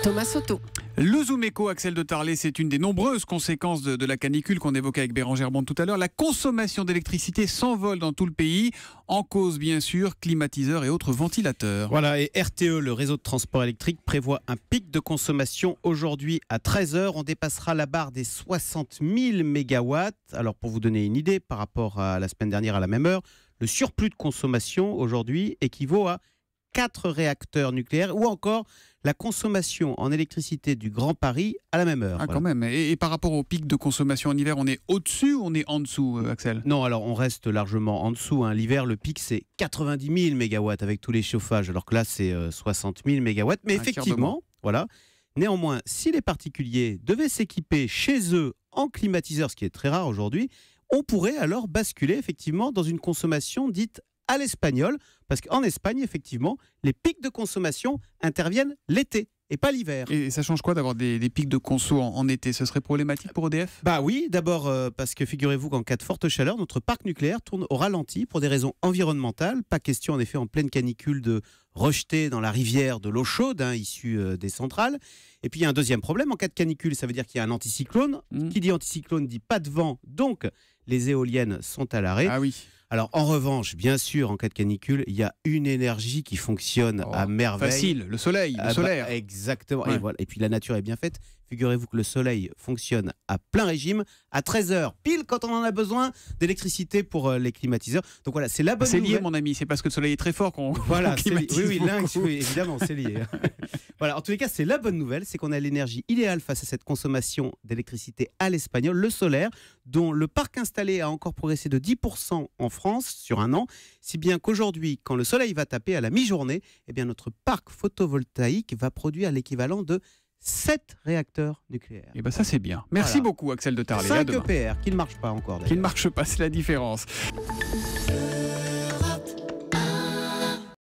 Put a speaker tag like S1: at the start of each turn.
S1: Thomas Soto.
S2: Le Zoom Eco, Axel de Tarlet, c'est une des nombreuses conséquences de la canicule qu'on évoquait avec Bérangère Bond tout à l'heure. La consommation d'électricité s'envole dans tout le pays. En cause, bien sûr, climatiseurs et autres ventilateurs.
S3: Voilà, et RTE, le réseau de transport électrique, prévoit un pic de consommation aujourd'hui à 13h. On dépassera la barre des 60 000 mégawatts. Alors, pour vous donner une idée, par rapport à la semaine dernière à la même heure, le surplus de consommation aujourd'hui équivaut à 4 réacteurs nucléaires ou encore la consommation en électricité du Grand Paris à la même heure.
S2: Ah, voilà. Quand même. Et par rapport au pic de consommation en hiver, on est au-dessus ou on est en dessous, Axel ?
S3: Non, alors on reste largement en dessous. L'hiver, le pic, c'est 90 000 mégawatts avec tous les chauffages, alors que là, c'est 60 000 mégawatts. Mais effectivement, voilà. Néanmoins, si les particuliers devaient s'équiper chez eux en climatiseur, ce qui est très rare aujourd'hui, on pourrait alors basculer effectivement dans une consommation dite à l'espagnol, parce qu'en Espagne, effectivement, les pics de consommation interviennent l'été et pas l'hiver.
S2: Et ça change quoi d'avoir des pics de conso en été ? Ce serait problématique pour EDF ?
S3: Bah oui, d'abord parce que figurez-vous qu'en cas de forte chaleur, notre parc nucléaire tourne au ralenti pour des raisons environnementales. Pas question en effet en pleine canicule de rejeter dans la rivière de l'eau chaude issue des centrales. Et puis il y a un deuxième problème, en cas de canicule, ça veut dire qu'il y a un anticyclone. Qui dit anticyclone dit pas de vent, donc les éoliennes sont à l'arrêt.
S2: Ah oui.
S3: Alors, en revanche, bien sûr, en cas de canicule, il y a une énergie qui fonctionne à merveille.
S2: Facile, le soleil, le solaire.
S3: Exactement.
S2: Ouais.
S3: Et, voilà. Et puis, la nature est bien faite. Figurez-vous que le soleil fonctionne à plein régime, à 13h, pile quand on en a besoin d'électricité pour les climatiseurs. Donc voilà, c'est la bonne nouvelle.
S2: C'est lié, mon ami, c'est parce que le soleil est très fort qu'on climatise.
S3: Oui, évidemment, c'est lié. Voilà, en tous les cas, c'est la bonne nouvelle, c'est qu'on a l'énergie idéale face à cette consommation d'électricité à l'espagnol, le solaire, dont le parc installé a encore progressé de 10% en France sur un an, si bien qu'aujourd'hui, quand le soleil va taper à la mi-journée, eh bien notre parc photovoltaïque va produire l'équivalent de 7 réacteurs nucléaires.
S2: Et bien ça c'est bien. Merci beaucoup Axel de Tarlet.
S3: 5 EPR qui ne marchent pas encore.
S2: Qui ne marchent pas, c'est la différence.